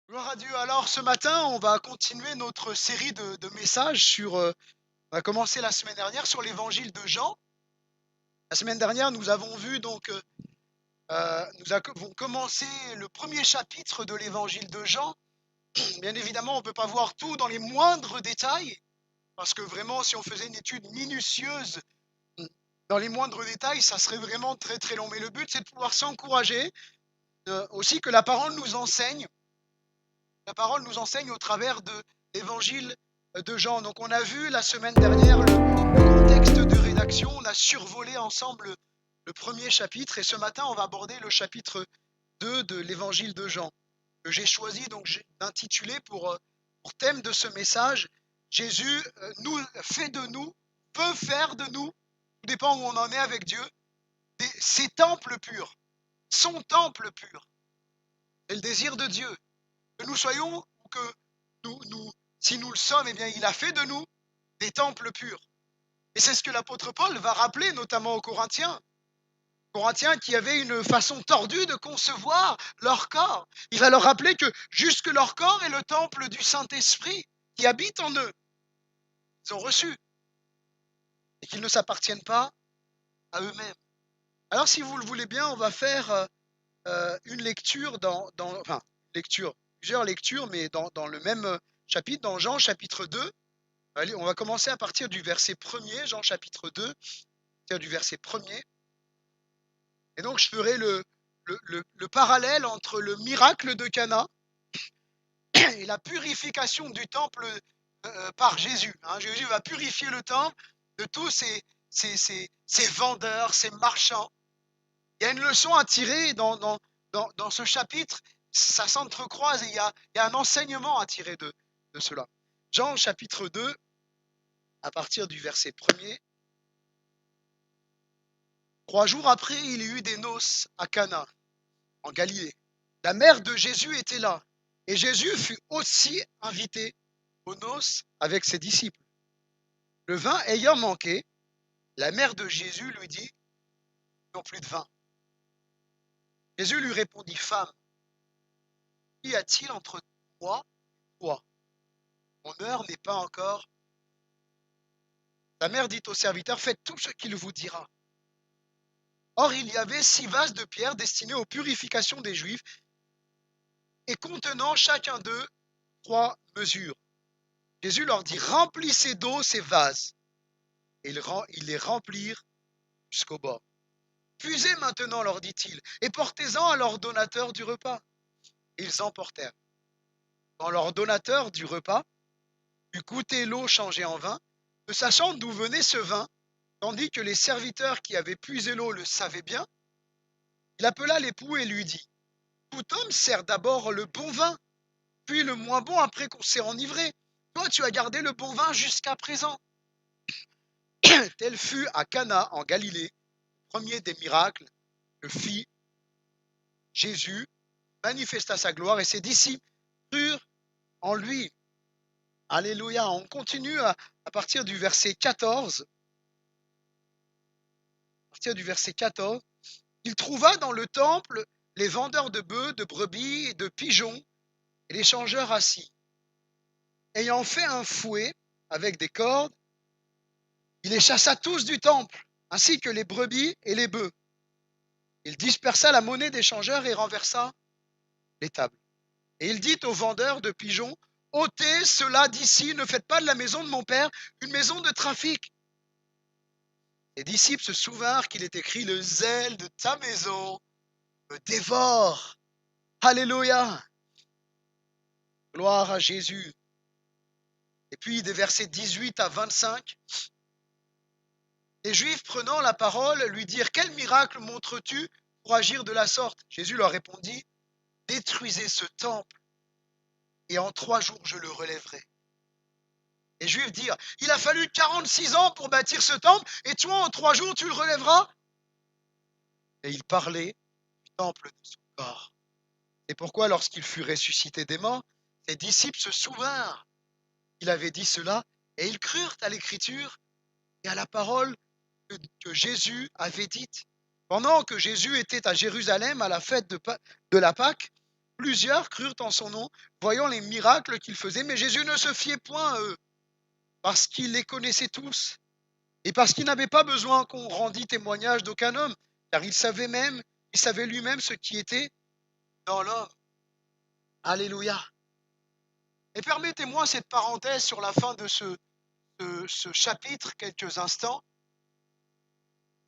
Gloire à Dieu. Alors ce matin, on va continuer notre série de messages on a commencé la semaine dernière sur l'évangile de Jean. La semaine dernière, nous avons vu nous avons commencé le premier chapitre de l'évangile de Jean. Bien évidemment, on ne peut pas voir tout dans les moindres détails, parce que vraiment, si on faisait une étude minutieuse dans les moindres détails, ça serait vraiment très très long. Mais le but, c'est de pouvoir s'encourager, aussi que la parole nous enseigne au travers de l'évangile de Jean. Donc on a vu la semaine dernière le contexte de rédaction, on a survolé ensemble le premier chapitre et ce matin on va aborder le chapitre 2 de l'évangile de Jean que j'ai choisi donc d'intituler pour thème de ce message Jésus nous fait de nous, peut faire de nous, tout dépend où on en est avec Dieu, ses temples purs, son temple pur. C'est le désir de Dieu que nous soyons ou que si nous le sommes, eh bien, il a fait de nous des temples purs. Et c'est ce que l'apôtre Paul va rappeler, notamment aux Corinthiens. Corinthiens qui avaient une façon tordue de concevoir leur corps. Il va leur rappeler que jusque leur corps est le temple du Saint-Esprit qui habite en eux. Ils ont reçu et qu'ils ne s'appartiennent pas à eux-mêmes. Alors, si vous le voulez bien, on va faire une lecture enfin, plusieurs lectures, mais dans le même chapitre, dans Jean chapitre 2. Allez, on va commencer à partir du verset 1er, Jean chapitre 2, à partir du verset 1er. Et donc, je ferai le parallèle entre le miracle de Cana et la purification du temple par Jésus. Jésus va purifier le temple de tous ces vendeurs, ces marchands. Il y a une leçon à tirer dans ce chapitre, ça s'entrecroise et il y a un enseignement à tirer de cela. Jean chapitre 2, à partir du verset 1er. 3 jours après, il y eut des noces à Cana, en Galilée. La mère de Jésus était là, et Jésus fut aussi invité aux noces avec ses disciples. Le vin ayant manqué, la mère de Jésus lui dit, ils n'ont plus de vin. Jésus lui répondit, femme, qu'y a-t-il entre moi et toi? Mon heure n'est pas encore. La mère dit au serviteur, faites tout ce qu'il vous dira. Or, il y avait 6 vases de pierre destinés aux purifications des Juifs et contenant chacun d'eux 3 mesures. Jésus leur dit, remplissez d'eau ces vases. Et ils les remplirent jusqu'au bord. Puisez maintenant, leur dit-il, et portez-en à leur donateur du repas. Et ils emportèrent. Quand leur donateur du repas eut goûté l'eau changée en vin, ne sachant d'où venait ce vin, tandis que les serviteurs qui avaient puisé l'eau le savaient bien, il appela l'époux et lui dit, tout homme sert d'abord le bon vin, puis le moins bon après qu'on s'est enivré. Toi, tu as gardé le bon vin jusqu'à présent. Tel fut à Cana en Galilée, le premier des miracles que fit Jésus, manifesta sa gloire et ses disciples crurent en lui. Alléluia. On continue à partir du verset 14. À partir du verset 14. Il trouva dans le temple les vendeurs de bœufs, de brebis et de pigeons et les changeurs assis. Ayant fait un fouet avec des cordes, il les chassa tous du temple, ainsi que les brebis et les bœufs. Il dispersa la monnaie des changeurs et renversa les tables. Et il dit aux vendeurs de pigeons, ôtez cela d'ici, ne faites pas de la maison de mon père une maison de trafic. Les disciples se souvinrent qu'il est écrit, le zèle de ta maison me dévore. Alléluia. Gloire à Jésus. Et puis des versets 18 à 25, les Juifs prenant la parole lui dirent, quel miracle montres-tu pour agir de la sorte? Jésus leur répondit, détruisez ce temple et en 3 jours je le relèverai. Les Juifs dirent, il a fallu 46 ans pour bâtir ce temple et toi en 3 jours tu le relèveras? Et il parlait du temple de son corps. C'est pourquoi lorsqu'il fut ressuscité des morts, ses disciples se souvinrent qu'il avait dit cela et ils crurent à l'écriture et à la parole que Jésus avait dite. Pendant que Jésus était à Jérusalem à la fête de la Pâque, Plusieurs crurent en son nom, voyant les miracles qu'il faisait, mais Jésus ne se fiait point à eux, parce qu'il les connaissait tous, et parce qu'il n'avait pas besoin qu'on rendît témoignage d'aucun homme, car il savait lui-même ce qui était dans l'homme. Alléluia. Et permettez-moi cette parenthèse sur la fin de ce chapitre, quelques instants.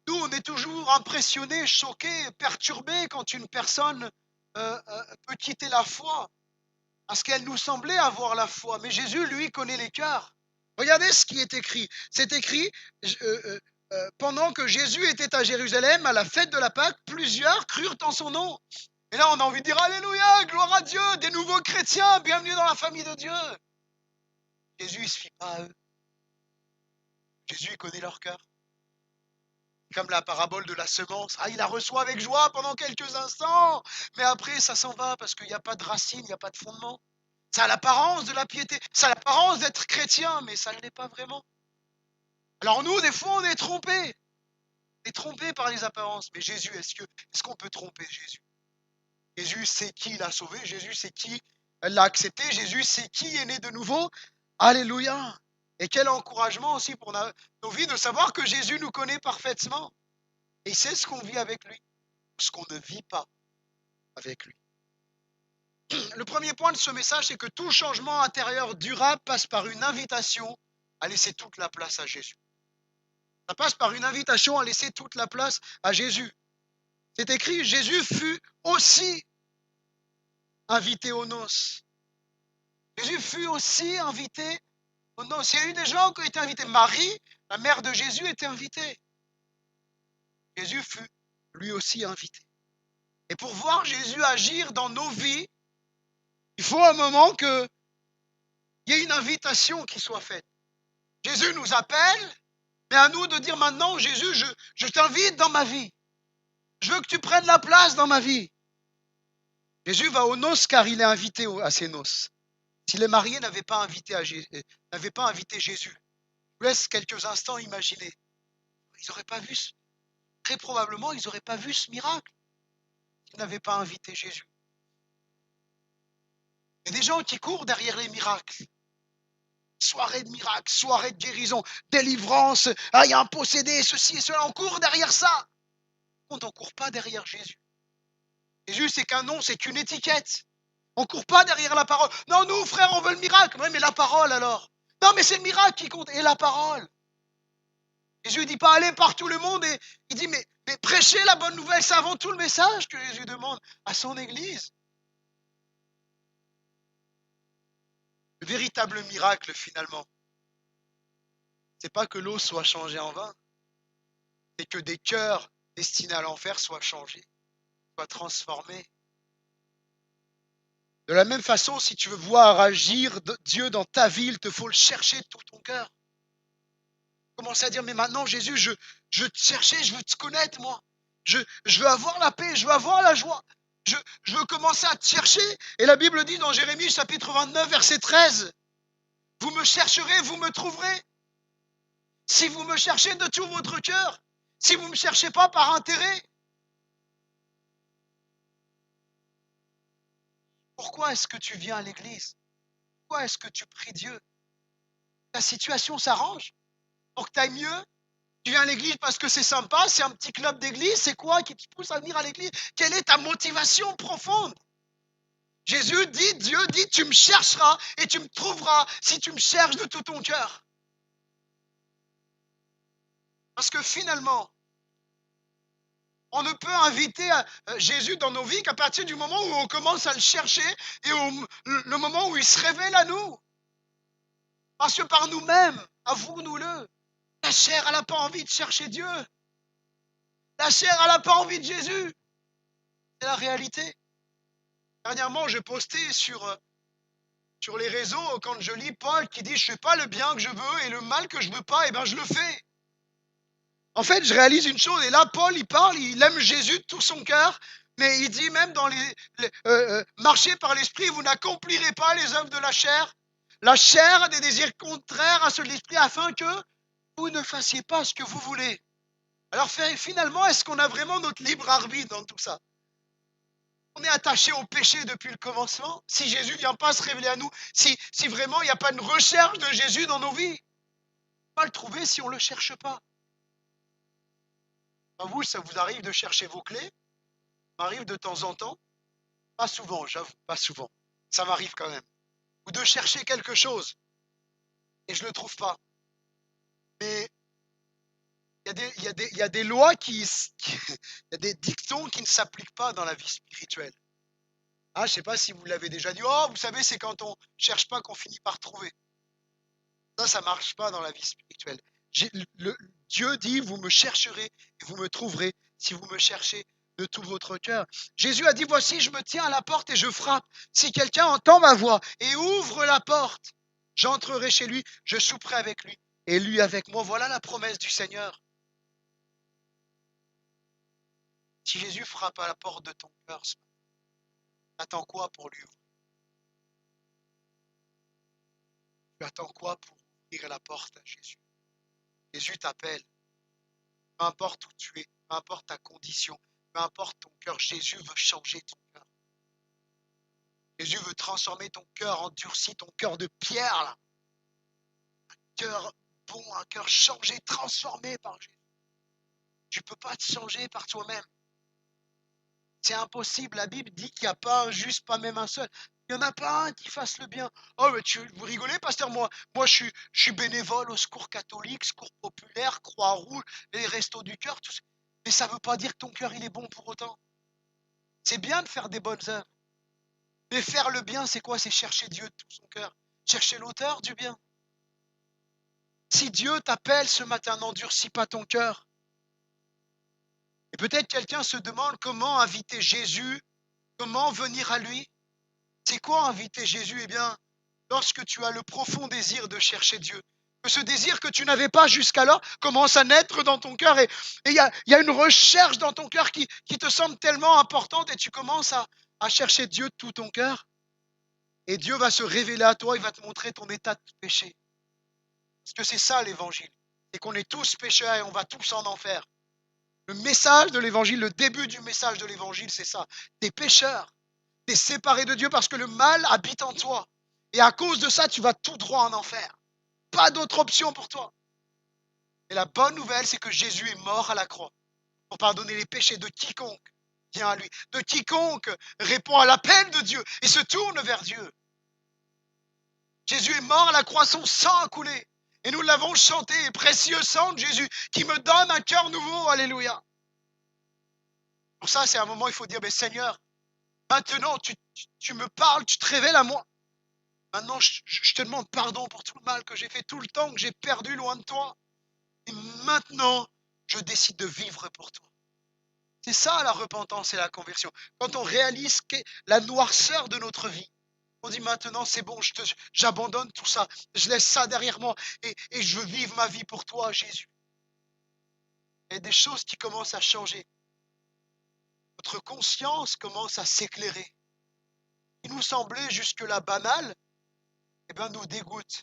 Nous, on est toujours impressionnés, choqués, perturbés quand une personne peut quitter la foi, parce qu'elle nous semblait avoir la foi. Mais Jésus, lui, connaît les cœurs. Regardez ce qui est écrit. C'est écrit, pendant que Jésus était à Jérusalem, à la fête de la Pâque, plusieurs crurent en son nom. Et là, on a envie de dire, Alléluia, gloire à Dieu, des nouveaux chrétiens, bienvenue dans la famille de Dieu. Jésus, il ne se fie pas à eux. Jésus, il connaît leur cœur. Comme la parabole de la semence. Ah, il la reçoit avec joie pendant quelques instants, mais après, ça s'en va parce qu'il n'y a pas de racine, il n'y a pas de fondement. Ça a l'apparence de la piété, ça a l'apparence d'être chrétien, mais ça ne l'est pas vraiment. Alors nous, des fois, on est trompés. On est trompés par les apparences. Mais Jésus, est-ce qu'on peut tromper Jésus? Jésus sait qui l'a sauvé, Jésus sait qui l'a accepté, Jésus sait qui est né de nouveau. Alléluia. Et quel encouragement aussi pour nos vies de savoir que Jésus nous connaît parfaitement. Et il sait ce qu'on vit avec lui, ce qu'on ne vit pas avec lui. Le premier point de ce message, c'est que tout changement intérieur durable passe par une invitation à laisser toute la place à Jésus. Ça passe par une invitation à laisser toute la place à Jésus. C'est écrit, Jésus fut aussi invité aux noces. Jésus fut aussi invité aux noces. Il y a eu des gens qui ont été invités. Marie, la mère de Jésus, était invitée. Jésus fut lui aussi invité. Et pour voir Jésus agir dans nos vies, il faut un moment qu'il y ait une invitation qui soit faite. Jésus nous appelle, mais à nous de dire maintenant, Jésus, je t'invite dans ma vie. Je veux que tu prennes la place dans ma vie. Jésus va aux noces car il est invité à ses noces. Si les mariés n'avaient pas invité Jésus, je vous laisse quelques instants imaginer. Ils n'auraient pas vu, très probablement, ils n'auraient pas vu ce miracle. Ils n'avaient pas invité Jésus. Il y a des gens qui courent derrière les miracles. Soirée de miracles, soirée de guérison, délivrance, ah, il y a un possédé, ceci et cela, on court derrière ça. On ne court pas derrière Jésus. Jésus, c'est qu'un nom, c'est qu'une étiquette. On ne court pas derrière la parole. Non, nous, frère, on veut le miracle. Oui, mais la parole alors. Non, mais c'est le miracle qui compte. Et la parole. Jésus ne dit pas aller par tout le monde. Et il dit, mais prêcher la bonne nouvelle, c'est avant tout le message que Jésus demande à son Église. Le véritable miracle, finalement, c'est pas que l'eau soit changée en vin, c'est que des cœurs destinés à l'enfer soient changés, soient transformés. De la même façon, si tu veux voir agir Dieu dans ta vie, il te faut le chercher de tout ton cœur. Commence à dire, mais maintenant, Jésus, je veux te chercher, je veux te connaître, moi. Je veux avoir la paix, je veux avoir la joie. Je veux commencer à te chercher. Et la Bible dit dans Jérémie, chapitre 29, verset 13, vous me chercherez, vous me trouverez. Si vous me cherchez de tout votre cœur, si vous ne me cherchez pas par intérêt. Pourquoi est-ce que tu viens à l'église? Pourquoi est-ce que tu pries Dieu? Ta situation s'arrange pour que tu ailles mieux? Tu viens à l'église parce que c'est sympa, c'est un petit club d'église, c'est quoi qui te pousse à venir à l'église? Quelle est ta motivation profonde? Jésus dit, Dieu dit, tu me chercheras et tu me trouveras si tu me cherches de tout ton cœur. Parce que finalement, on ne peut inviter Jésus dans nos vies qu'à partir du moment où on commence à le chercher et le moment où il se révèle à nous. Parce que par nous-mêmes, avouons-nous-le, la chair, elle n'a pas envie de chercher Dieu. La chair, elle n'a pas envie de Jésus. C'est la réalité. Dernièrement, j'ai posté sur les réseaux, quand je lis Paul qui dit « Je ne fais pas le bien que je veux et le mal que je ne veux pas, et bien je le fais. » En fait, je réalise une chose, et là, Paul, il parle, il aime Jésus de tout son cœur, mais il dit même dans marcher par l'esprit, vous n'accomplirez pas les œuvres de la chair. La chair a des désirs contraires à ceux de l'esprit afin que vous ne fassiez pas ce que vous voulez. Alors finalement, est-ce qu'on a vraiment notre libre arbitre dans tout ça? on est attaché au péché depuis le commencement, si Jésus ne vient pas se révéler à nous, si vraiment il n'y a pas une recherche de Jésus dans nos vies, on ne peut pas le trouver si on ne le cherche pas. À vous, ça vous arrive de chercher vos clés? Ça m'arrive de temps en temps, pas souvent, j'avoue, pas souvent. Ça m'arrive quand même. Ou de chercher quelque chose et je ne le trouve pas. Mais il y a des lois il y a des dictons qui ne s'appliquent pas dans la vie spirituelle. Ah, je ne sais pas si vous l'avez déjà dit. Oh, vous savez, c'est quand on ne cherche pas qu'on finit par trouver. Ça ne marche pas dans la vie spirituelle. Dieu dit, vous me chercherez et vous me trouverez si vous me cherchez de tout votre cœur. Jésus a dit, voici, je me tiens à la porte et je frappe. Si quelqu'un entend ma voix et ouvre la porte, j'entrerai chez lui, je souperai avec lui et lui avec moi. Voilà la promesse du Seigneur. Si Jésus frappe à la porte de ton cœur, attends quoi pour lui ouvrir? Tu attends quoi pour ouvrir la porte à Jésus? Jésus t'appelle. Peu importe où tu es, peu importe ta condition, peu importe ton cœur, Jésus veut changer ton cœur. Jésus veut transformer ton cœur, endurci ton cœur de pierre, là. Un cœur bon, un cœur changé, transformé par Jésus. Tu ne peux pas te changer par toi-même. C'est impossible. La Bible dit qu'il n'y a pas un juste, pas même un seul. Il n'y en a pas un qui fasse le bien. Oh, mais vous rigolez, pasteur? Moi je suis bénévole au secours catholique, secours populaire, Croix-Rouge, les restos du cœur, tout ça. Mais ça ne veut pas dire que ton cœur il est bon pour autant. C'est bien de faire des bonnes œuvres. Mais faire le bien, c'est quoi? C'est chercher Dieu de tout son cœur. Chercher l'auteur du bien. Si Dieu t'appelle ce matin, n'endurcis pas ton cœur. Et peut-être quelqu'un se demande comment inviter Jésus, comment venir à lui. C'est quoi inviter Jésus? Eh bien, lorsque tu as le profond désir de chercher Dieu, que ce désir que tu n'avais pas jusqu'alors commence à naître dans ton cœur et il y a une recherche dans ton cœur qui te semble tellement importante et tu commences à chercher Dieu de tout ton cœur. Et Dieu va se révéler à toi, il va te montrer ton état de péché. Parce que c'est ça l'évangile, c'est qu'on est tous pécheurs et on va tous en enfer. Le message de l'évangile, le début du message de l'évangile, c'est ça. T'es pécheur, t'es séparé de Dieu parce que le mal habite en toi. Et à cause de ça, tu vas tout droit en enfer. Pas d'autre option pour toi. Et la bonne nouvelle, c'est que Jésus est mort à la croix pour pardonner les péchés de quiconque vient à lui, de quiconque répond à l'appel de Dieu et se tourne vers Dieu. Jésus est mort à la croix, son sang a coulé. Et nous l'avons chanté, précieux sang de Jésus, qui me donne un cœur nouveau, alléluia. Pour ça, c'est un moment où il faut dire, mais Seigneur, maintenant, tu me parles, tu te révèles à moi. Maintenant, je te demande pardon pour tout le mal que j'ai fait, tout le temps que j'ai perdu loin de toi. Et maintenant, je décide de vivre pour toi. C'est ça la repentance et la conversion. Quand on réalise la noirceur de notre vie, on dit maintenant c'est bon, j'abandonne tout ça, je laisse ça derrière moi et je veux vivre ma vie pour toi, Jésus. Il y a des choses qui commencent à changer. Notre conscience commence à s'éclairer. Ce qui nous semblait jusque-là banal, eh bien, nous dégoûte. Ce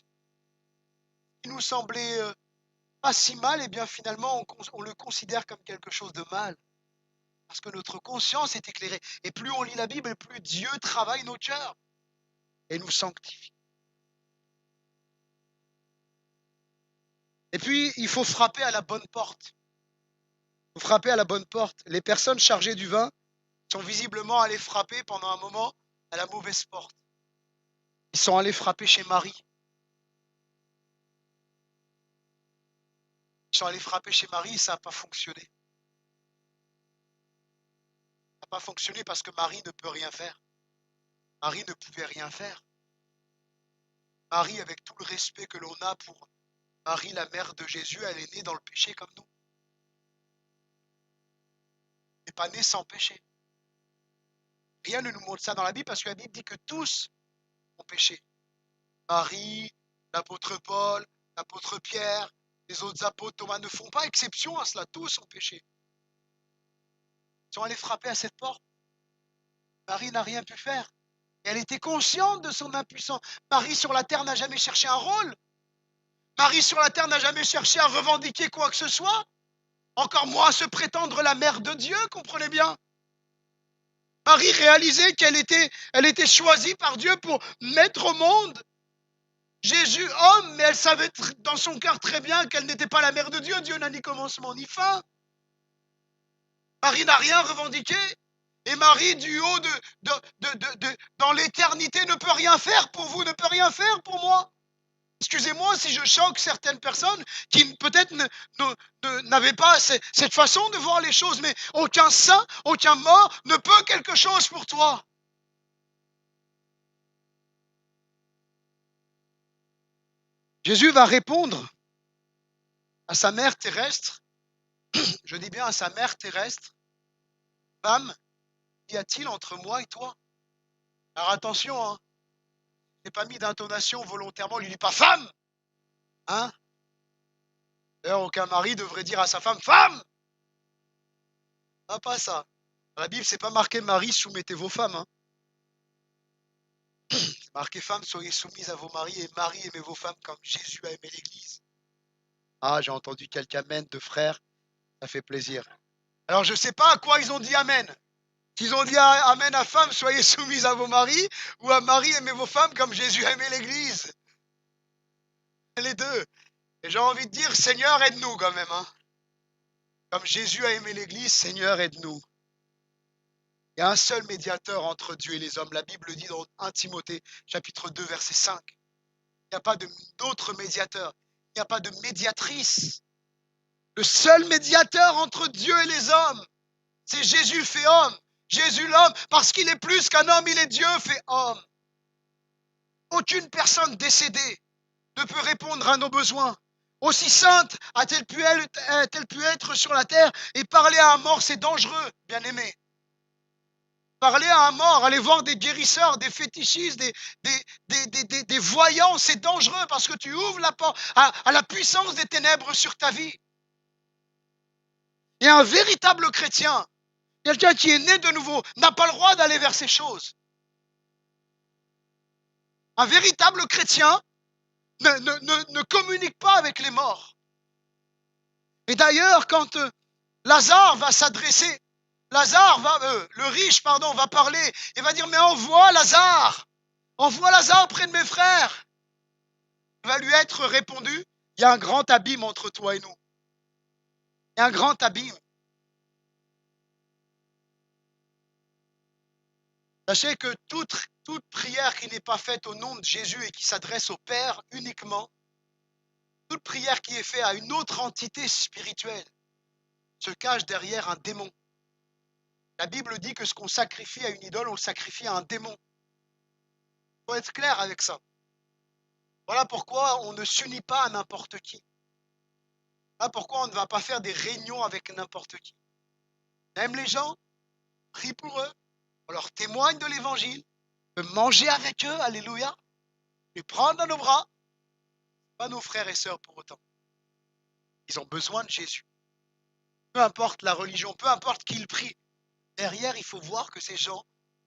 qui nous semblait pas si mal, eh bien finalement on le considère comme quelque chose de mal. Parce que notre conscience est éclairée. Et plus on lit la Bible, plus Dieu travaille nos cœurs et nous sanctifie. Et puis, il faut frapper à la bonne porte. Il faut frapper à la bonne porte. Les personnes chargées du vin sont visiblement allées frapper pendant un moment à la mauvaise porte. Ils sont allés frapper chez Marie. Ils sont allés frapper chez Marie et ça n'a pas fonctionné. Ça n'a pas fonctionné parce que Marie ne peut rien faire. Marie ne pouvait rien faire. Marie, avec tout le respect que l'on a pour Marie, la mère de Jésus, elle est née dans le péché comme nous. Elle n'est pas née sans péché. Rien ne nous montre ça dans la Bible parce que la Bible dit que tous ont péché. Marie, l'apôtre Paul, l'apôtre Pierre, les autres apôtres, Thomas ne font pas exception à cela. Tous ont péché. Ils sont allés frapper à cette porte. Marie n'a rien pu faire. Et elle était consciente de son impuissance. Marie sur la terre n'a jamais cherché un rôle. Marie sur la terre n'a jamais cherché à revendiquer quoi que ce soit. Encore moins à se prétendre la mère de Dieu, comprenez bien. Marie réalisait elle était choisie par Dieu pour mettre au monde Jésus homme, mais elle savait dans son cœur très bien qu'elle n'était pas la mère de Dieu. Dieu n'a ni commencement ni fin. Marie n'a rien revendiqué. Et Marie, du haut dans l'éternité, ne peut rien faire pour vous, ne peut rien faire pour moi. Excusez-moi si je choque certaines personnes qui peut-être n'avaient pas cette façon de voir les choses, mais aucun saint, aucun mort ne peut quelque chose pour toi. Jésus va répondre à sa mère terrestre, je dis bien à sa mère terrestre, femme, qu'y a-t-il entre moi et toi? Alors attention, hein, je n'ai pas mis d'intonation volontairement, il lui dit pas femme, hein? D'ailleurs, aucun mari devrait dire à sa femme, femme! Ah, pas ça. Dans la Bible, c'est pas marqué mari, soumettez vos femmes, hein. C'est marqué femme, soyez soumises à vos maris, et mari, aimez vos femmes comme Jésus a aimé l'Église. Ah, j'ai entendu quelqu'un amène de frères, ça fait plaisir. Alors, je ne sais pas à quoi ils ont dit amen. S'ils ont dit amen à femme, soyez soumises à vos maris, ou à mari, aimez vos femmes comme Jésus a aimé l'Église. Les deux. Et j'ai envie de dire, Seigneur, aide-nous quand même, hein. Comme Jésus a aimé l'Église, Seigneur, aide-nous. Il y a un seul médiateur entre Dieu et les hommes. La Bible dit dans 1 Timothée, chapitre 2, verset 5. Il n'y a pas d'autre médiateur. Il n'y a pas de médiatrice. Le seul médiateur entre Dieu et les hommes, c'est Jésus fait homme. Jésus l'homme, parce qu'il est plus qu'un homme, il est Dieu fait homme. Aucune personne décédée ne peut répondre à nos besoins. Aussi sainte a-t-elle pu être sur la terre, et parler à un mort, c'est dangereux, bien aimé. Parler à un mort, aller voir des guérisseurs, des fétichistes, des voyants, c'est dangereux parce que tu ouvres la porte à la puissance des ténèbres sur ta vie. Et un véritable chrétien, quelqu'un qui est né de nouveau, n'a pas le droit d'aller vers ces choses. Un véritable chrétien ne communique pas avec les morts. Et d'ailleurs, quand Lazare va s'adresser, le riche, va parler et va dire, mais envoie Lazare près de mes frères. Il va lui être répondu, il y a un grand abîme entre toi et nous. Il y a un grand abîme. Sachez que toute prière qui n'est pas faite au nom de Jésus et qui s'adresse au Père uniquement, toute prière qui est faite à une autre entité spirituelle se cache derrière un démon. La Bible dit que ce qu'on sacrifie à une idole, on le sacrifie à un démon. Il faut être clair avec ça. Voilà pourquoi on ne s'unit pas à n'importe qui. Voilà pourquoi on ne va pas faire des réunions avec n'importe qui. On aime les gens, prie pour eux, on leur témoigne de l'évangile, on peut manger avec eux, alléluia, les prendre dans nos bras, pas nos frères et sœurs pour autant. Ils ont besoin de Jésus. Peu importe la religion, peu importe qui ils prient, derrière, il faut voir que ces gens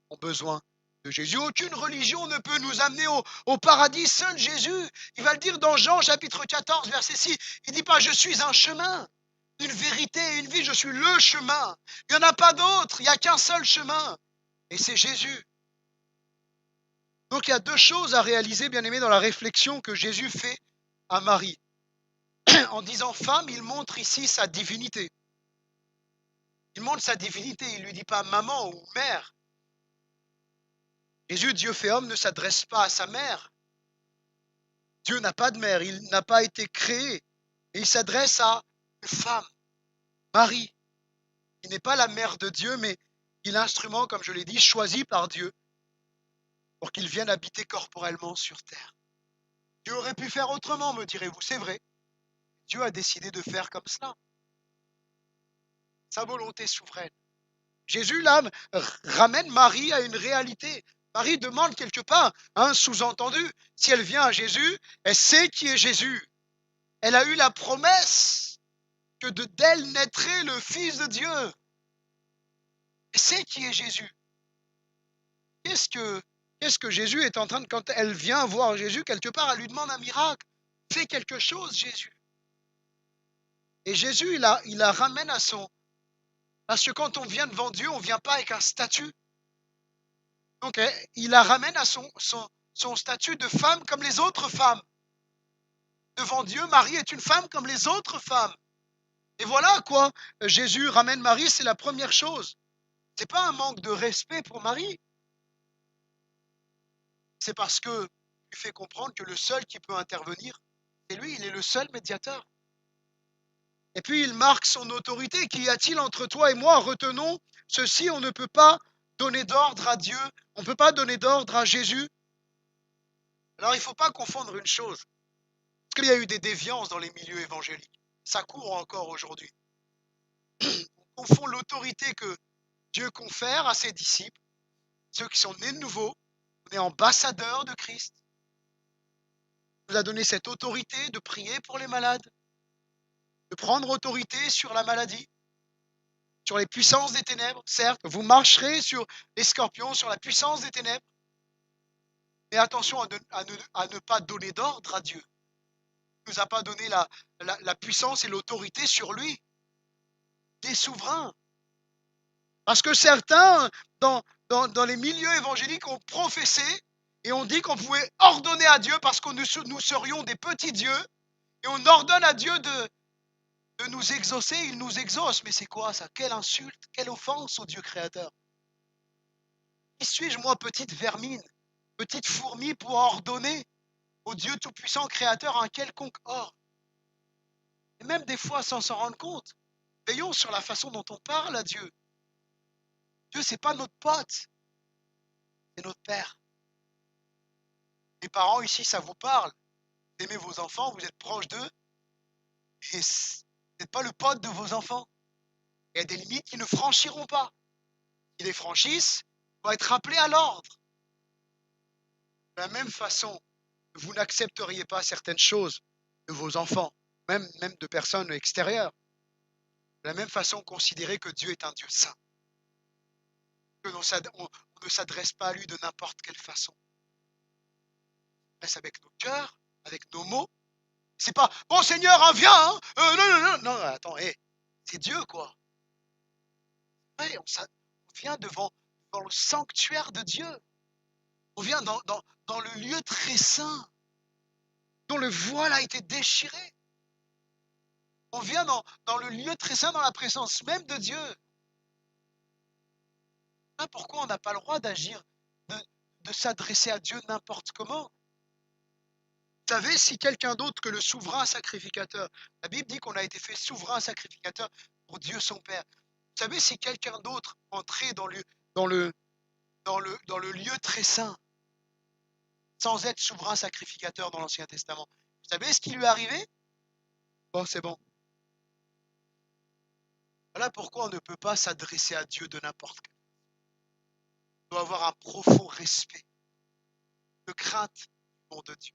ont besoin de Jésus. Aucune religion ne peut nous amener au paradis, seul Jésus. Il va le dire dans Jean chapitre 14, verset 6. Il ne dit pas, je suis un chemin, une vérité et une vie, je suis le chemin. Il n'y en a pas d'autre, il n'y a qu'un seul chemin. Et c'est Jésus. Donc il y a deux choses à réaliser, bien aimé, dans la réflexion que Jésus fait à Marie. En disant femme, il montre ici sa divinité. Il montre sa divinité, il ne lui dit pas maman ou mère. Jésus, Dieu fait homme, ne s'adresse pas à sa mère. Dieu n'a pas de mère, il n'a pas été créé. Et il s'adresse à une femme, Marie, qui n'est pas la mère de Dieu, mais qui est l'instrument, comme je l'ai dit, choisi par Dieu pour qu'il vienne habiter corporellement sur terre. Dieu aurait pu faire autrement, me direz-vous, c'est vrai. Dieu a décidé de faire comme cela. Sa volonté souveraine. Jésus, là, ramène Marie à une réalité. Marie demande quelque part, sous-entendu, si elle vient à Jésus, elle sait qui est Jésus. Elle a eu la promesse que d'elle naîtrait le Fils de Dieu. Elle sait qui est Jésus. Qu'est-ce que Jésus est en train de, quand elle vient voir Jésus, quelque part, elle lui demande un miracle. Fais quelque chose, Jésus. Et Jésus, il la ramène à son... Parce que quand on vient devant Dieu, on ne vient pas avec un statut. Donc, il la ramène à son statut de femme comme les autres femmes. Devant Dieu, Marie est une femme comme les autres femmes. Et voilà à quoi Jésus ramène Marie, c'est la première chose. Ce n'est pas un manque de respect pour Marie, c'est parce que il fait comprendre que le seul qui peut intervenir, c'est lui, il est le seul médiateur. Et puis il marque son autorité. Qu'y a-t-il entre toi et moi? Retenons ceci, on ne peut pas donner d'ordre à Dieu, on ne peut pas donner d'ordre à Jésus. Alors il ne faut pas confondre une chose, parce qu'il y a eu des déviances dans les milieux évangéliques. Ça court encore aujourd'hui. On confond l'autorité que Dieu confère à ses disciples, ceux qui sont nés de nouveau. On est ambassadeurs de Christ. Il nous a donné cette autorité de prier pour les malades, de prendre autorité sur la maladie, sur les puissances des ténèbres. Certes, vous marcherez sur les scorpions, sur la puissance des ténèbres. Mais attention à ne pas donner d'ordre à Dieu. Il ne nous a pas donné la puissance et l'autorité sur lui. Il est souverain. Parce que certains, dans les milieux évangéliques, ont professé et ont dit qu'on pouvait ordonner à Dieu parce que nous serions des petits dieux. Et on ordonne à Dieu de nous exaucer, il nous exauce. Mais c'est quoi ça? Quelle insulte, quelle offense au Dieu créateur. Qui suis-je, moi, petite vermine, petite fourmi, pour ordonner au Dieu tout-puissant créateur un quelconque ordre? Et même des fois, sans s'en rendre compte, veillons sur la façon dont on parle à Dieu. Dieu, c'est pas notre pote, c'est notre Père. Les parents ici, ça vous parle. Vous aimez vos enfants, vous êtes proche d'eux, et vous n'êtes pas le pote de vos enfants. Il y a des limites qu'ils ne franchiront pas. S'ils les franchissent, ils vont être rappelés à l'ordre. De la même façon, vous n'accepteriez pas certaines choses de vos enfants, même de personnes extérieures. De la même façon, considérez que Dieu est un Dieu saint. Que on ne s'adresse pas à lui de n'importe quelle façon. On reste avec nos cœurs, avec nos mots. C'est pas « Bon Seigneur, hein, viens hein, non, attends, c'est Dieu, quoi. Ouais, on vient devant le sanctuaire de Dieu. On vient dans le lieu très saint, dont le voile a été déchiré. On vient dans le lieu très saint, dans la présence même de Dieu. Pourquoi on n'a pas le droit d'agir, de s'adresser à Dieu n'importe comment? Vous savez, si quelqu'un d'autre que le souverain sacrificateur, la Bible dit qu'on a été fait souverain sacrificateur pour Dieu son Père. Vous savez, si quelqu'un d'autre entrait dans le lieu très saint, sans être souverain sacrificateur dans l'Ancien Testament, vous savez ce qui lui arrivait? Bon, c'est bon. Voilà pourquoi on ne peut pas s'adresser à Dieu de n'importe quel. On doit avoir un profond respect, de crainte du nom de Dieu.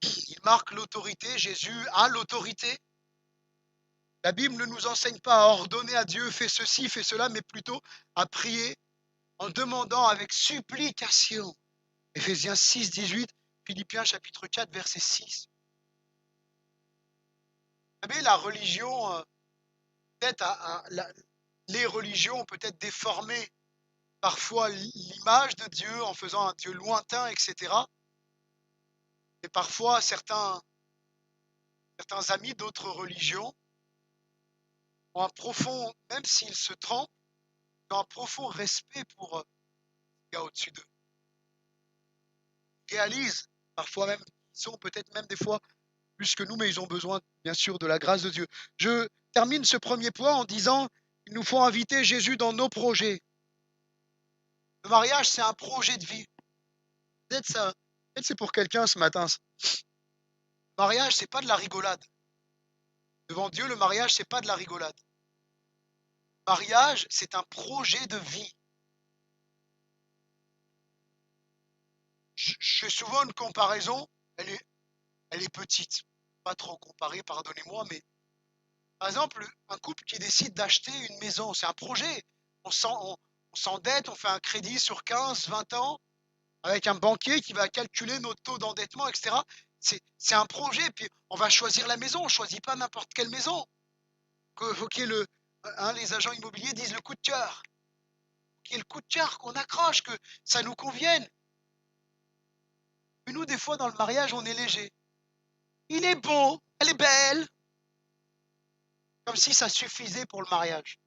Il marque l'autorité, Jésus a l'autorité. La Bible ne nous enseigne pas à ordonner à Dieu, fais ceci, fais cela, mais plutôt à prier en demandant avec supplication. Éphésiens 6, 18, Philippiens chapitre 4, verset 6. Vous savez, la religion, peut-être les religions ont peut-être déformé parfois l'image de Dieu en faisant un Dieu lointain, etc. Et parfois, certains amis d'autres religions ont un profond, même s'ils se trompent, ont un profond respect pour ce qu'il y a au-dessus d'eux. Ils réalisent parfois même, ils sont peut-être même des fois plus que nous, mais ils ont besoin, bien sûr, de la grâce de Dieu. Je termine ce premier point en disant qu'il nous faut inviter Jésus dans nos projets. Le mariage, c'est un projet de vie. Peut-être c'est pour quelqu'un ce matin. Le mariage, c'est pas de la rigolade. Devant Dieu, le mariage, c'est pas de la rigolade. Le mariage, c'est un projet de vie. Je fais souvent une comparaison, elle est petite. Pas trop comparée, pardonnez-moi, mais par exemple, un couple qui décide d'acheter une maison, c'est un projet. On s'endette, on fait un crédit sur 15, 20 ans avec un banquier qui va calculer notre taux d'endettement, etc. C'est un projet, puis on va choisir la maison, on ne choisit pas n'importe quelle maison. Faut qu'il y ait les agents immobiliers disent le coup de cœur. qu'il y ait le coup de cœur, qu'on accroche, que ça nous convienne. Mais nous, des fois, dans le mariage, on est léger. Il est beau, elle est belle. Comme si ça suffisait pour le mariage.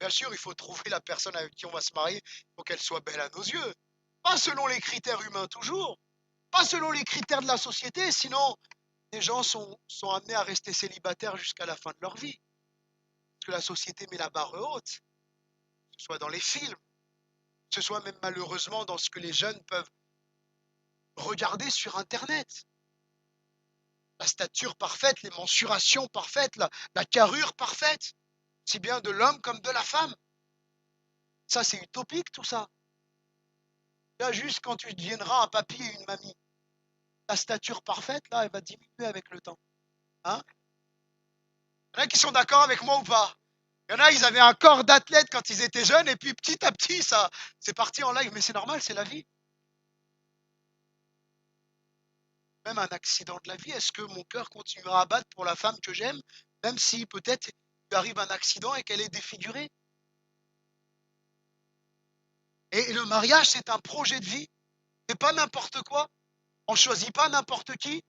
Bien sûr, il faut trouver la personne avec qui on va se marier. Il faut qu'elle soit belle à nos yeux. Pas selon les critères humains toujours. Pas selon les critères de la société. Sinon, les gens sont amenés à rester célibataires jusqu'à la fin de leur vie. Parce que la société met la barre haute. Que ce soit dans les films, que ce soit même malheureusement dans ce que les jeunes peuvent regarder sur Internet. La stature parfaite, les mensurations parfaites, la carrure parfaite, si bien de l'homme comme de la femme. Ça, c'est utopique tout ça. Là, juste quand tu deviendras un papy et une mamie, ta stature parfaite, là, elle va diminuer avec le temps. Hein? Il y en a qui sont d'accord avec moi ou pas? Il y en a, ils avaient un corps d'athlète quand ils étaient jeunes, et puis petit à petit, ça, c'est parti en live. Mais c'est normal, c'est la vie. Même un accident de la vie, est-ce que mon cœur continuera à battre pour la femme que j'aime, même si peut-être il arrive un accident et qu'elle est défigurée? Et le mariage, c'est un projet de vie. C'est pas n'importe quoi. On ne choisit pas n'importe qui.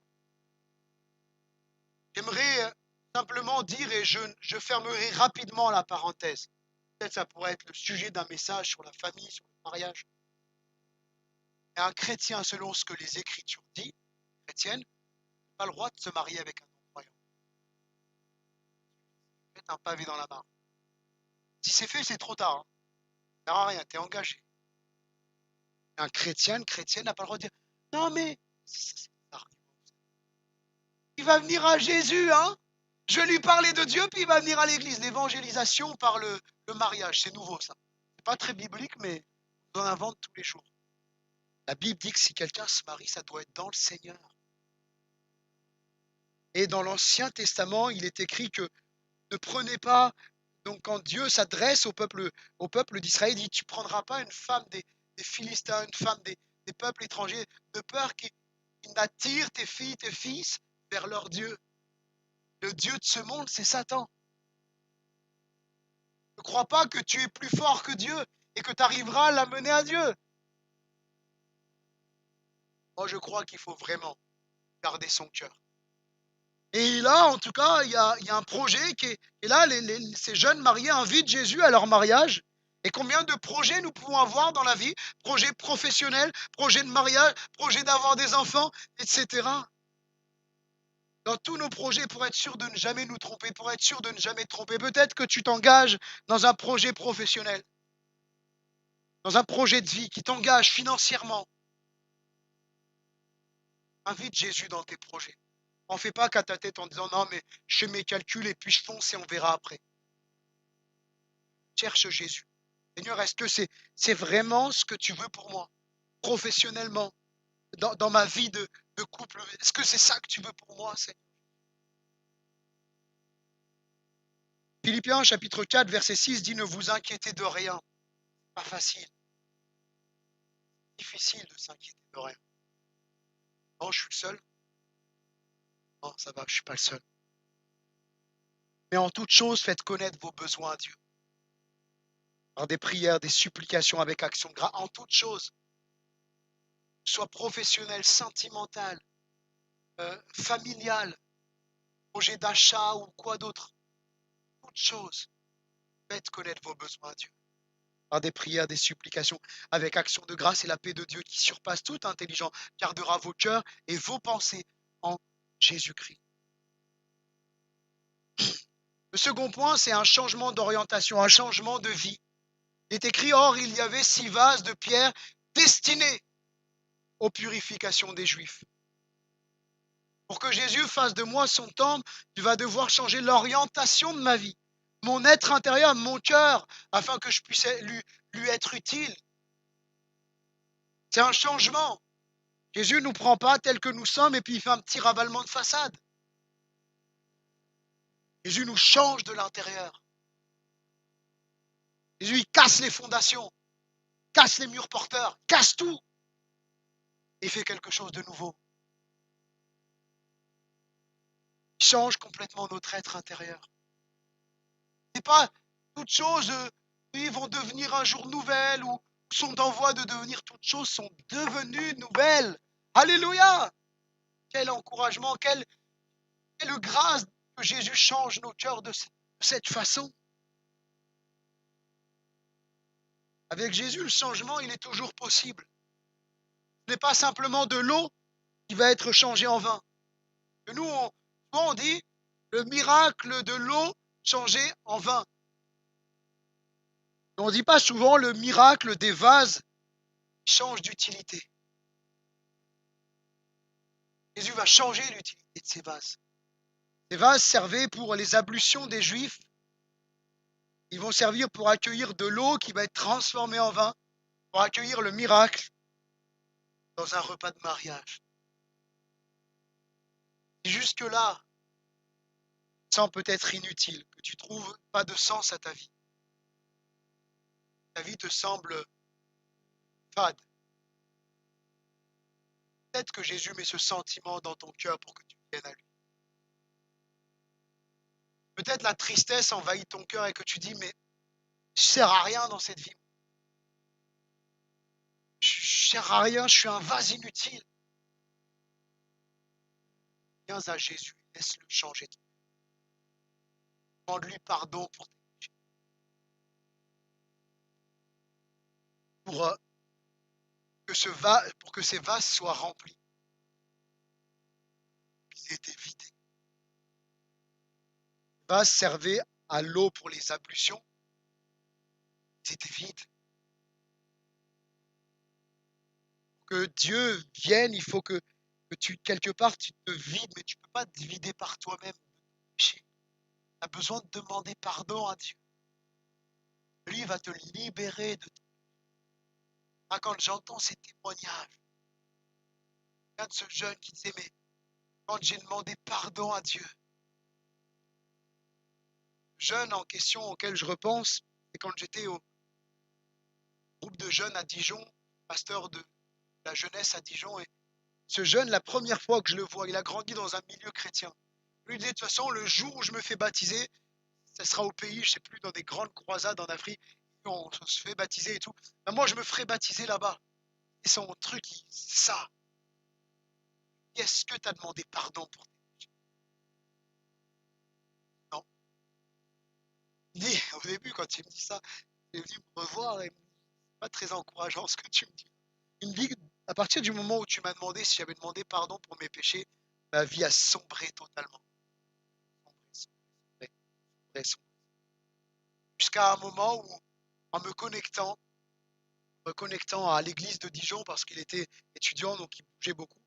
J'aimerais simplement dire, et je fermerai rapidement la parenthèse. Peut-être ça pourrait être le sujet d'un message sur la famille, sur le mariage. Et un chrétien, selon ce que les Écritures disent, chrétienne, n'a pas le droit de se marier avec un non-croyant. Mettre un pavé dans la mare. Si c'est fait, c'est trop tard. Hein. Ça ne sert à rien, tu es engagé. Un chrétien, une chrétienne n'a pas le droit de dire non, mais il va venir à Jésus, hein? Je vais lui parler de Dieu, puis il va venir à l'église. L'évangélisation par le mariage, c'est nouveau ça. C'est pas très biblique, mais on en invente tous les jours. La Bible dit que si quelqu'un se marie, ça doit être dans le Seigneur. Et dans l'Ancien Testament, il est écrit que ne prenez pas, donc quand Dieu s'adresse au peuple d'Israël, il dit tu ne prendras pas une femme des Philistins, une femme des peuples étrangers, de peur qu'ils n'attirent tes filles, tes fils vers leur Dieu. Le Dieu de ce monde, c'est Satan. Ne crois pas que tu es plus fort que Dieu et que tu arriveras à l'amener à Dieu. Moi, je crois qu'il faut vraiment garder son cœur. Et là, en tout cas, il y a un projet qui est là, ces jeunes mariés invitent Jésus à leur mariage. Et combien de projets nous pouvons avoir dans la vie? Projets professionnels, projets de mariage, projets d'avoir des enfants, etc. Dans tous nos projets, pour être sûr de ne jamais nous tromper, pour être sûr de ne jamais te tromper, peut-être que tu t'engages dans un projet professionnel, dans un projet de vie qui t'engage financièrement. Invite Jésus dans tes projets. On ne fait pas qu'à ta tête en disant non, mais je fais mes calculs et puis je fonce et on verra après. Cherche Jésus. Seigneur, est-ce que c'est vraiment ce que tu veux pour moi, professionnellement, dans ma vie de couple? Est-ce que c'est ça que tu veux pour moi, Seigneur? Philippiens chapitre 4, verset 6 dit ne vous inquiétez de rien. Pas facile. Difficile de s'inquiéter de rien. Non, je suis le seul. Non, ça va, je ne suis pas le seul. Mais en toute chose, faites connaître vos besoins à Dieu. Par des prières, des supplications avec action de grâce, en toute chose. Soit professionnel, sentimental, familial, projet d'achat ou quoi d'autre. Toute chose. Faites connaître vos besoins à Dieu. Par des prières, des supplications, avec action de grâce, et la paix de Dieu qui surpasse toute intelligence gardera vos cœurs et vos pensées en Jésus-Christ. Le second point, c'est un changement d'orientation, un changement de vie. Il est écrit, or, il y avait 6 vases de pierre destinés aux purifications des Juifs. Pour que Jésus fasse de moi son temple, tu vas devoir changer l'orientation de ma vie, mon être intérieur, mon cœur, afin que je puisse lui être utile. C'est un changement. Jésus ne nous prend pas tel que nous sommes et puis il fait un petit ravalement de façade. Jésus nous change de l'intérieur. Jésus, il casse les fondations, casse les murs porteurs, casse tout et fait quelque chose de nouveau. Il change complètement notre être intérieur. Ce n'est pas toute chose oui, vont devenir un jour nouvelles ou sont en voie de devenir toutes choses sont devenues nouvelles. Alléluia! Quel encouragement, quelle grâce que Jésus change nos cœurs de cette façon. Avec Jésus, le changement, il est toujours possible. Ce n'est pas simplement de l'eau qui va être changée en vin. Et nous, on dit le miracle de l'eau changée en vin. On ne dit pas souvent le miracle des vases qui changent d'utilité. Jésus va changer l'utilité de ces vases. Ces vases servaient pour les ablutions des Juifs. Ils vont servir pour accueillir de l'eau qui va être transformée en vin, pour accueillir le miracle dans un repas de mariage. Si jusque-là, ça semble peut-être inutile, que tu ne trouves pas de sens à ta vie. Ta vie te semble fade. Peut-être que Jésus met ce sentiment dans ton cœur pour que tu viennes à lui. Peut-être la tristesse envahit ton cœur et que tu dis, mais je ne sers à rien dans cette vie. Je ne sers à rien, je suis un vase inutile. Viens à Jésus, laisse-le changer. Demande-lui pardon pour tes péchés. Pour que ces vases soient remplis. Qu'ils aient été vidés. Les vases servaient à l'eau pour les ablutions. C'était vide. Pour que Dieu vienne, il faut que quelque part, tu te vides, mais tu ne peux pas te vider par toi-même. Tu as besoin de demander pardon à Dieu. Lui va te libérer de tout. Quand j'entends ces témoignages, de ce jeune qui disait, mais quand j'ai demandé pardon à Dieu, le jeune en question auquel je repense, c'est quand j'étais au groupe de jeunes à Dijon, pasteur de la jeunesse à Dijon, et ce jeune, la première fois que je le vois, il a grandi dans un milieu chrétien. Lui disait, de toute façon, le jour où je me fais baptiser, ça sera au pays, je ne sais plus, dans des grandes croisades en Afrique, on se fait baptiser et tout. Ben moi, je me ferai baptiser là-bas. Et son truc, c'est ça. Est-ce que tu as demandé pardon pour tes péchés? Non. Au début, quand il me dit ça, il est venu me revoir et c'est pas très encourageant ce que tu me dis. Il me dit, à partir du moment où tu m'as demandé si j'avais demandé pardon pour mes péchés, ma vie a sombré totalement. Sombré. Jusqu'à un moment où, en me connectant à l'église de Dijon, parce qu'il était étudiant, donc il bougeait beaucoup,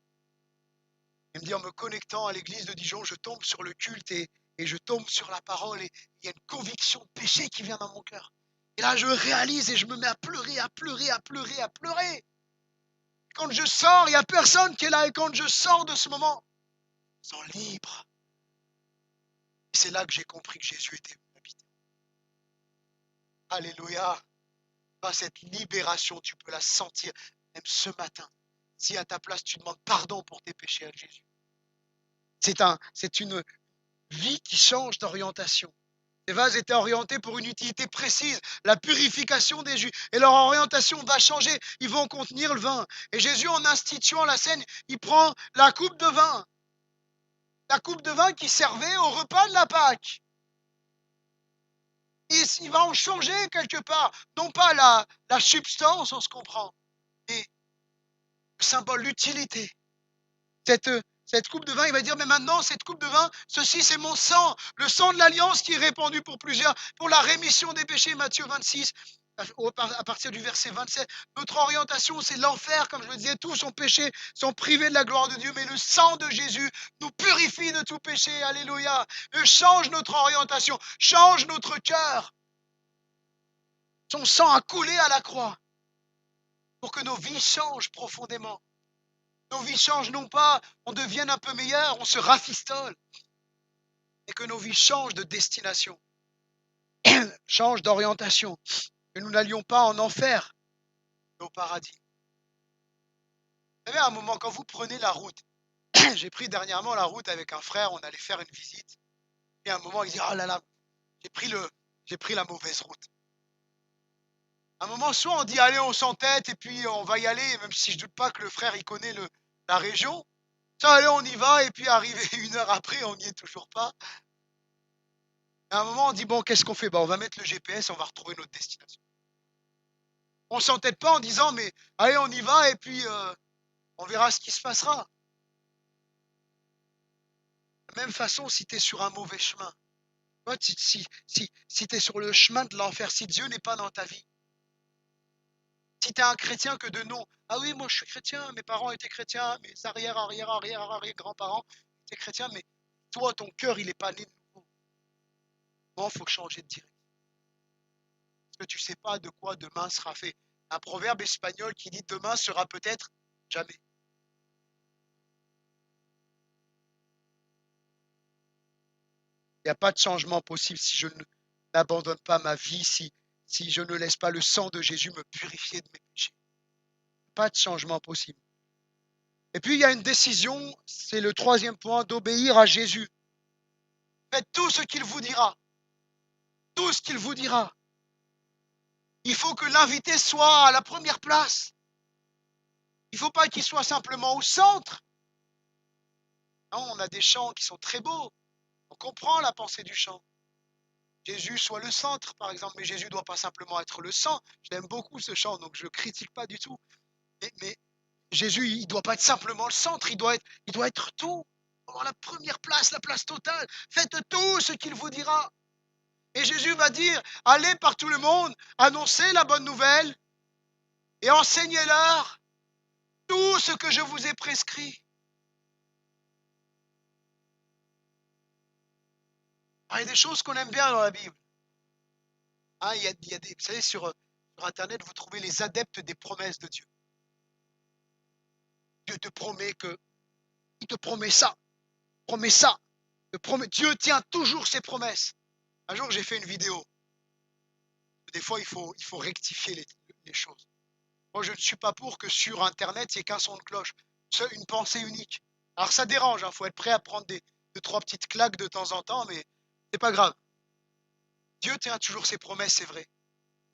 il me dit, en me connectant à l'église de Dijon, je tombe sur le culte et je tombe sur la parole et il y a une conviction de péché qui vient dans mon cœur. Et là, je réalise et je me mets à pleurer, à pleurer, à pleurer, à pleurer. Quand je sors, il n'y a personne qui est là. Et quand je sors de ce moment, je me sens libre. Et c'est là que j'ai compris que Jésus était venu habiter. Alléluia. Cette libération, tu peux la sentir même ce matin. Si à ta place, tu demandes pardon pour tes péchés à Jésus. C'est une vie qui change d'orientation. Les vases étaient orientés pour une utilité précise, la purification des jus. Et leur orientation va changer. Ils vont contenir le vin. Et Jésus, en instituant la scène, il prend la coupe de vin. La coupe de vin qui servait au repas de la Pâque. Il va en changer quelque part. Non pas la substance, on se comprend, mais le symbole, l'utilité. Cette coupe de vin, il va dire, mais maintenant, cette coupe de vin, ceci, c'est mon sang, le sang de l'alliance qui est répandu pour plusieurs, pour la rémission des péchés, Matthieu 26, à partir du verset 27. Notre orientation, c'est l'enfer, comme je le disais, tous ont péché, sont privés de la gloire de Dieu, mais le sang de Jésus nous purifie de tout péché, alléluia. Change notre orientation, change notre cœur. Son sang a coulé à la croix pour que nos vies changent profondément. Nos vies changent non pas, on devienne un peu meilleur, on se rafistole, mais que nos vies changent de destination, changent d'orientation, que nous n'allions pas en enfer, mais au paradis. Vous savez, à un moment, quand vous prenez la route, j'ai pris dernièrement la route avec un frère, on allait faire une visite, et à un moment, il dit, oh là là, j'ai pris la mauvaise route. À un moment, soit on dit allez, on s'entête et puis on va y aller, même si je doute pas que le frère il connaît la région. Ça, allez, on y va et puis arrivé 1 heure après, on n'y est toujours pas. À un moment, on dit bon, qu'est-ce qu'on fait? Bah, on va mettre le GPS, on va retrouver notre destination. On s'entête pas en disant mais allez, on y va et puis on verra ce qui se passera. De la même façon, si tu es sur un mauvais chemin, toi, si tu es sur le chemin de l'enfer, si Dieu n'est pas dans ta vie, si tu es un chrétien que de nom, ah oui, moi je suis chrétien, mes parents étaient chrétiens, mes arrière-grands-parents étaient chrétiens, mais toi, ton cœur, il n'est pas né de nouveau. Bon, il faut changer de direction. Parce que tu ne sais pas de quoi demain sera fait. Un proverbe espagnol qui dit demain sera peut-être jamais. Il n'y a pas de changement possible si je n'abandonne pas ma vie, si je ne laisse pas le sang de Jésus me purifier de mes péchés. Pas de changement possible. Et puis il y a une décision, c'est le 3e point, d'obéir à Jésus. Faites tout ce qu'il vous dira. Tout ce qu'il vous dira. Il faut que l'invité soit à la première place. Il ne faut pas qu'il soit simplement au centre. Non, on a des chants qui sont très beaux. On comprend la pensée du chant. Jésus soit le centre, par exemple, mais Jésus ne doit pas simplement être le centre. J'aime beaucoup ce chant, donc je ne critique pas du tout. Mais Jésus, il ne doit pas être simplement le centre, il doit être tout. La première place, la place totale. Faites tout ce qu'il vous dira. Et Jésus va dire, allez par tout le monde, annoncez la bonne nouvelle et enseignez-leur tout ce que je vous ai prescrit. Il y a des choses qu'on aime bien dans la Bible. Il y a des, vous savez, sur Internet, vous trouvez les adeptes des promesses de Dieu. Dieu te promet il te promet ça, Dieu tient toujours ses promesses. Un jour, j'ai fait une vidéo. Des fois, il faut rectifier les choses. Moi, je ne suis pas pour que sur Internet, il n'y ait qu'un son de cloche. Une pensée unique. Alors, ça dérange, il faut être prêt à prendre 2-3 petites claques de temps en temps, mais c'est pas grave. Dieu tient toujours ses promesses, c'est vrai.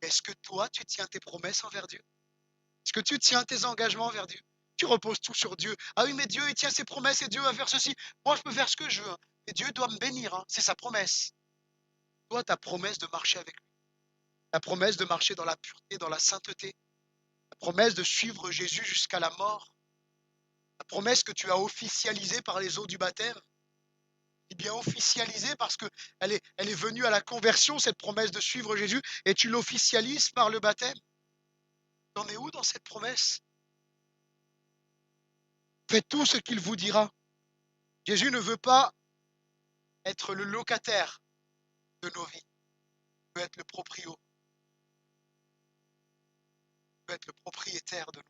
Est-ce que toi, tu tiens tes promesses envers Dieu? Est-ce que tu tiens tes engagements envers Dieu? Tu reposes tout sur Dieu. Ah oui, mais Dieu, il tient ses promesses et Dieu va faire ceci. Moi, je peux faire ce que je veux. Et Dieu doit me bénir. C'est sa promesse. Toi, ta promesse de marcher avec lui. La promesse de marcher dans la pureté, dans la sainteté. La promesse de suivre Jésus jusqu'à la mort. La promesse que tu as officialisée par les eaux du baptême. Et bien officialisée parce qu'elle est venue à la conversion, cette promesse de suivre Jésus, et tu l'officialises par le baptême. T'en es où dans cette promesse? Faites tout ce qu'il vous dira. Jésus ne veut pas être le locataire de nos vies. Il veut être le proprio. Il veut être le propriétaire de nous.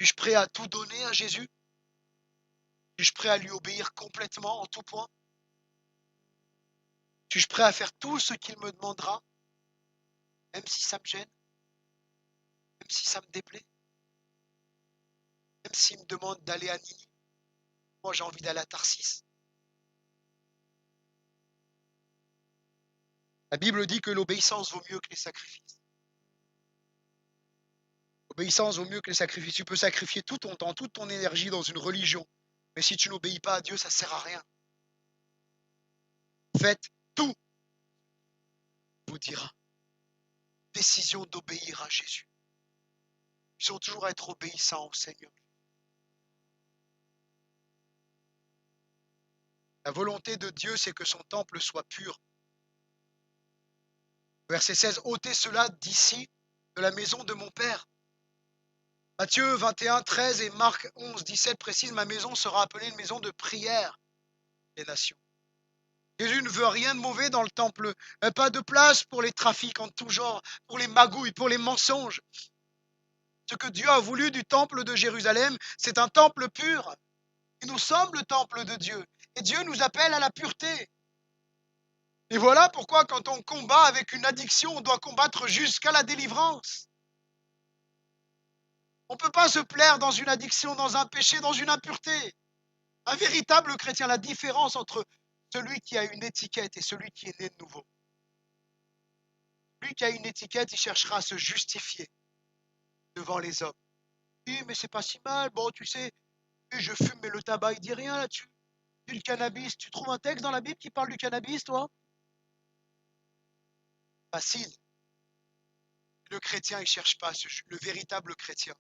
Suis-je prêt à tout donner à Jésus? Suis-je prêt à lui obéir complètement en tout point? Suis-je prêt à faire tout ce qu'il me demandera, même si ça me gêne, même si ça me déplaît, même s'il me demande d'aller à Nini? Moi, j'ai envie d'aller à Tarsis. La Bible dit que l'obéissance vaut mieux que les sacrifices. L'obéissance vaut mieux que les sacrifices. Tu peux sacrifier tout ton temps, toute ton énergie dans une religion. Mais si tu n'obéis pas à Dieu, ça ne sert à rien. Faites tout, vous dira. Décision d'obéir à Jésus. Ils sont toujours à être obéissants au Seigneur. La volonté de Dieu, c'est que son temple soit pur. Verset 16, ôtez cela d'ici, de la maison de mon Père. Matthieu 21, 13 et Marc 11, 17 précisent, ma maison sera appelée une maison de prière des nations. Jésus ne veut rien de mauvais dans le temple, pas de place pour les trafics en tout genre, pour les magouilles, pour les mensonges. Ce que Dieu a voulu du temple de Jérusalem, c'est un temple pur. Et nous sommes le temple de Dieu. Et Dieu nous appelle à la pureté. Et voilà pourquoi quand on combat avec une addiction, on doit combattre jusqu'à la délivrance. On ne peut pas se plaire dans une addiction, dans un péché, dans une impureté. Un véritable chrétien, la différence entre celui qui a une étiquette et celui qui est né de nouveau. Lui qui a une étiquette, il cherchera à se justifier devant les hommes. Oui, mais c'est pas si mal. Bon, tu sais, je fume, mais le tabac, il dit rien là-dessus. Le cannabis, tu trouves un texte dans la Bible qui parle du cannabis, toi? Facile. Le chrétien, il cherche pas le véritable chrétien,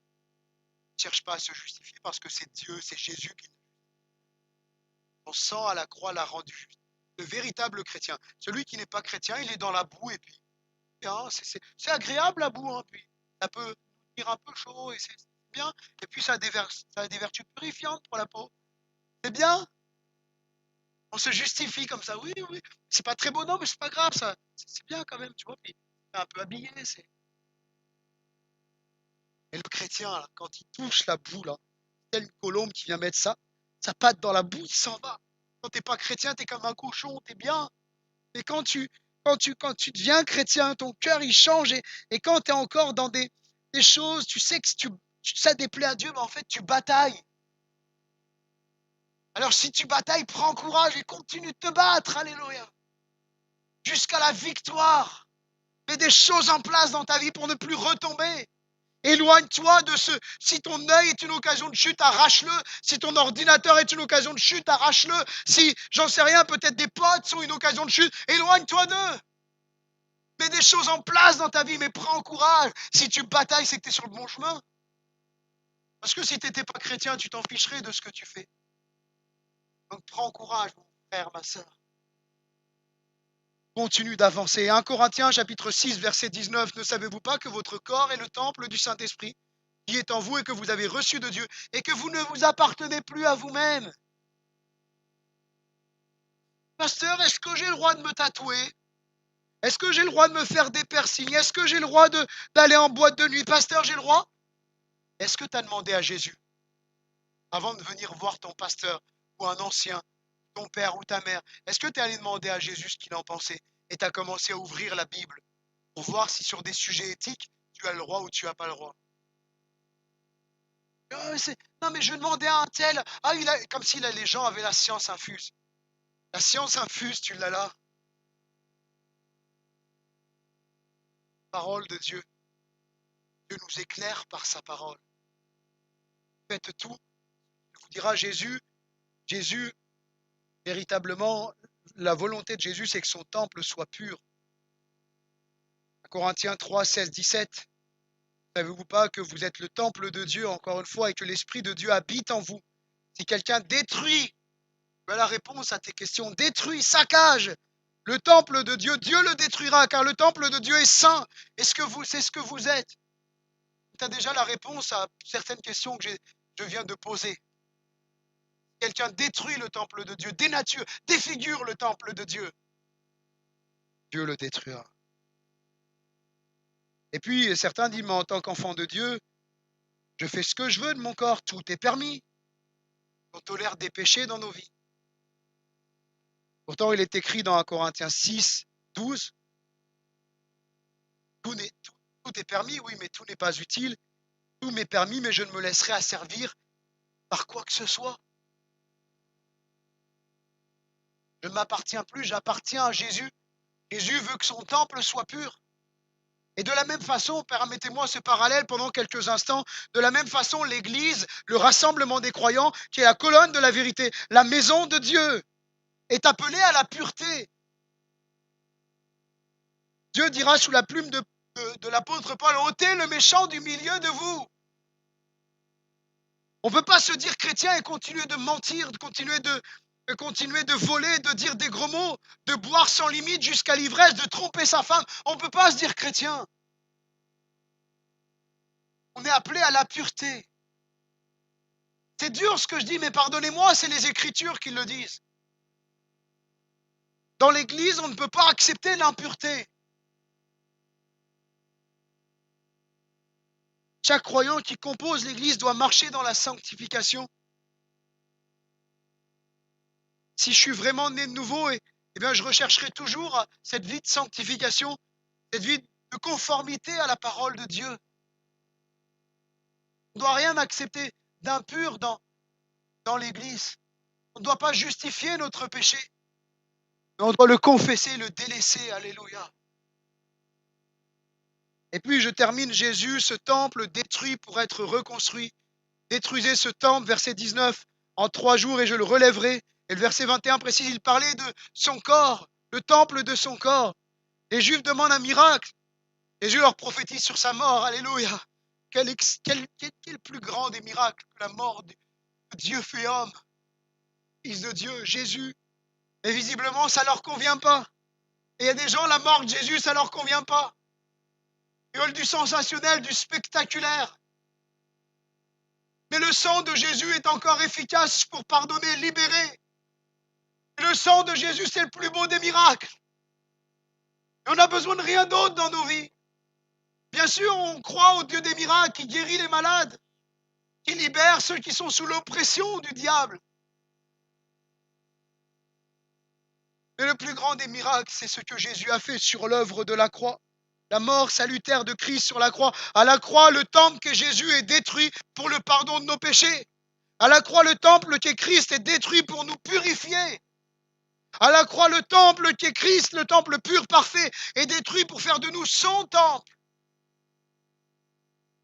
il cherche pas à se justifier parce que c'est Dieu, c'est Jésus qui. Son sang à la croix l'a rendu juste. Le véritable chrétien, celui qui n'est pas chrétien, il est dans la boue et puis hein, c'est agréable la boue, hein, puis ça peut nous dire un peu chaud et c'est bien. Et puis ça a des vertus purifiantes pour la peau. C'est bien. On se justifie comme ça. Oui, oui. C'est pas très beau, non, mais c'est pas grave, ça. C'est bien quand même, tu vois. Puis c'est un peu habillé. Et le chrétien, là, quand il touche la boue, là, tel une colombe qui vient mettre sa patte dans la boue, il s'en va. Quand t'es pas chrétien, t'es comme un cochon, t'es bien. Mais quand tu deviens chrétien, ton cœur il change et quand tu es encore dans des choses, tu sais que si ça déplaît à Dieu, mais en fait tu batailles. Alors si tu batailles, prends courage et continue de te battre, alléluia, jusqu'à la victoire. Mets des choses en place dans ta vie pour ne plus retomber. Éloigne-toi de ce. Si ton œil est une occasion de chute, arrache-le. Si ton ordinateur est une occasion de chute, arrache-le. Si, j'en sais rien, peut-être des potes sont une occasion de chute, éloigne-toi d'eux. Mets des choses en place dans ta vie, mais prends courage. Si tu batailles, c'est que tu es sur le bon chemin. Parce que si tu n'étais pas chrétien, tu t'en ficherais de ce que tu fais. Donc prends courage, mon frère, ma soeur. Continue d'avancer. 1 Corinthiens chapitre 6, verset 19. Ne savez-vous pas que votre corps est le temple du Saint-Esprit qui est en vous et que vous avez reçu de Dieu et que vous ne vous appartenez plus à vous-même? Pasteur, est-ce que j'ai le droit de me tatouer? Est-ce que j'ai le droit de me faire des piercings? Est-ce que j'ai le droit d'aller en boîte de nuit? Pasteur, j'ai le droit? Est-ce que tu as demandé à Jésus avant de venir voir ton pasteur ou un ancien, ton père ou ta mère? Est-ce que tu es allé demander à Jésus ce qu'il en pensait et tu as commencé à ouvrir la Bible pour voir si sur des sujets éthiques, tu as le droit ou tu n'as pas le droit? Non, mais je demandais à un tel. Ah, comme si les gens avaient la science infuse. La science infuse, tu l'as là. Parole de Dieu. Dieu nous éclaire par sa parole. Faites tout. Il vous dira Jésus. Jésus, véritablement, la volonté de Jésus, c'est que son temple soit pur. Corinthiens 3, 16, 17. Savez-vous pas que vous êtes le temple de Dieu, encore une fois, et que l'Esprit de Dieu habite en vous? Si quelqu'un détruit, la réponse à tes questions, détruit, saccage le temple de Dieu, Dieu le détruira, car le temple de Dieu est saint. Est-ce que c'est ce que vous êtes? Tu as déjà la réponse à certaines questions que je viens de poser. Quelqu'un détruit le temple de Dieu, dénature, défigure le temple de Dieu, Dieu le détruira. Et puis certains disent, mais en tant qu'enfant de Dieu, je fais ce que je veux de mon corps, tout est permis. On tolère des péchés dans nos vies. Pourtant, il est écrit dans 1 Corinthiens 6, 12, tout est permis, oui, mais tout n'est pas utile. Tout m'est permis, mais je ne me laisserai asservir par quoi que ce soit. Je ne m'appartiens plus, j'appartiens à Jésus. Jésus veut que son temple soit pur. Et de la même façon, permettez-moi ce parallèle pendant quelques instants, de la même façon, l'Église, le rassemblement des croyants, qui est la colonne de la vérité, la maison de Dieu, est appelée à la pureté. Dieu dira sous la plume de l'apôtre Paul, ôtez le méchant du milieu de vous. On ne peut pas se dire chrétien et continuer de mentir, continuer de voler, de dire des gros mots, de boire sans limite jusqu'à l'ivresse, de tromper sa femme. On ne peut pas se dire chrétien. On est appelé à la pureté. C'est dur ce que je dis, mais pardonnez-moi, c'est les Écritures qui le disent. Dans l'Église, on ne peut pas accepter l'impureté. Chaque croyant qui compose l'Église doit marcher dans la sanctification. Si je suis vraiment né de nouveau, bien, je rechercherai toujours cette vie de sanctification, cette vie de conformité à la parole de Dieu. On ne doit rien accepter d'impur dans l'Église. On ne doit pas justifier notre péché, mais on doit le confesser, le délaisser. Alléluia. Et puis je termine, Jésus, ce temple détruit pour être reconstruit. Détruisez ce temple, verset 19, en 3 jours et je le relèverai. Et le verset 21 précise, il parlait de son corps, le temple de son corps. Les Juifs demandent un miracle. Jésus leur prophétise sur sa mort. Alléluia. Quel plus grand des miracles que la mort de Dieu fait homme, Fils de Dieu, Jésus. Mais visiblement, ça ne leur convient pas. Et il y a des gens, la mort de Jésus, ça ne leur convient pas. Ils veulent du sensationnel, du spectaculaire. Mais le sang de Jésus est encore efficace pour pardonner, libérer. Et le sang de Jésus, c'est le plus beau des miracles. Et on n'a besoin de rien d'autre dans nos vies. Bien sûr, on croit au Dieu des miracles qui guérit les malades, qui libère ceux qui sont sous l'oppression du diable. Mais le plus grand des miracles, c'est ce que Jésus a fait sur l'œuvre de la croix. La mort salutaire de Christ sur la croix. À la croix, le temple que Jésus est détruit pour le pardon de nos péchés. À la croix, le temple qu'est Christ est détruit pour nous purifier. À la croix, le temple qu'est Christ, le temple pur, parfait, est détruit pour faire de nous son temple.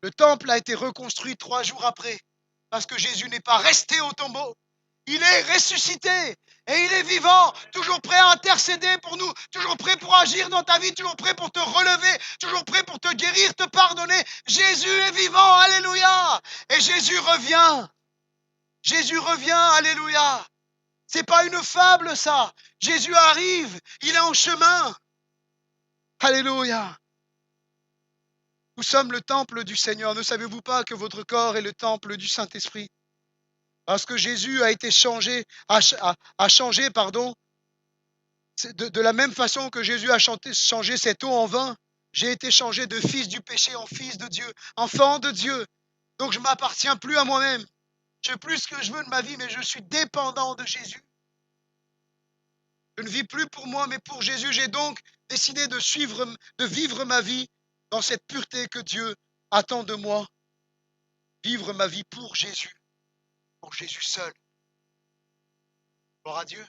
Le temple a été reconstruit 3 jours après, parce que Jésus n'est pas resté au tombeau. Il est ressuscité et il est vivant, toujours prêt à intercéder pour nous, toujours prêt pour agir dans ta vie, toujours prêt pour te relever, toujours prêt pour te guérir, te pardonner. Jésus est vivant, alléluia. Et Jésus revient. Jésus revient, alléluia. C'est pas une fable ça. Jésus arrive, il est en chemin. Alléluia. Nous sommes le temple du Seigneur. Ne savez-vous pas que votre corps est le temple du Saint-Esprit? Parce que Jésus a été changé, a changé, pardon, de la même façon que Jésus a changé cette eau en vin. J'ai été changé de fils du péché en fils de Dieu, enfant de Dieu. Donc je ne m'appartiens plus à moi-même. Je fais plus ce que je veux de ma vie, mais je suis dépendant de Jésus. Je ne vis plus pour moi, mais pour Jésus. J'ai donc décidé de vivre ma vie dans cette pureté que Dieu attend de moi. Vivre ma vie pour Jésus seul. Gloire à Dieu.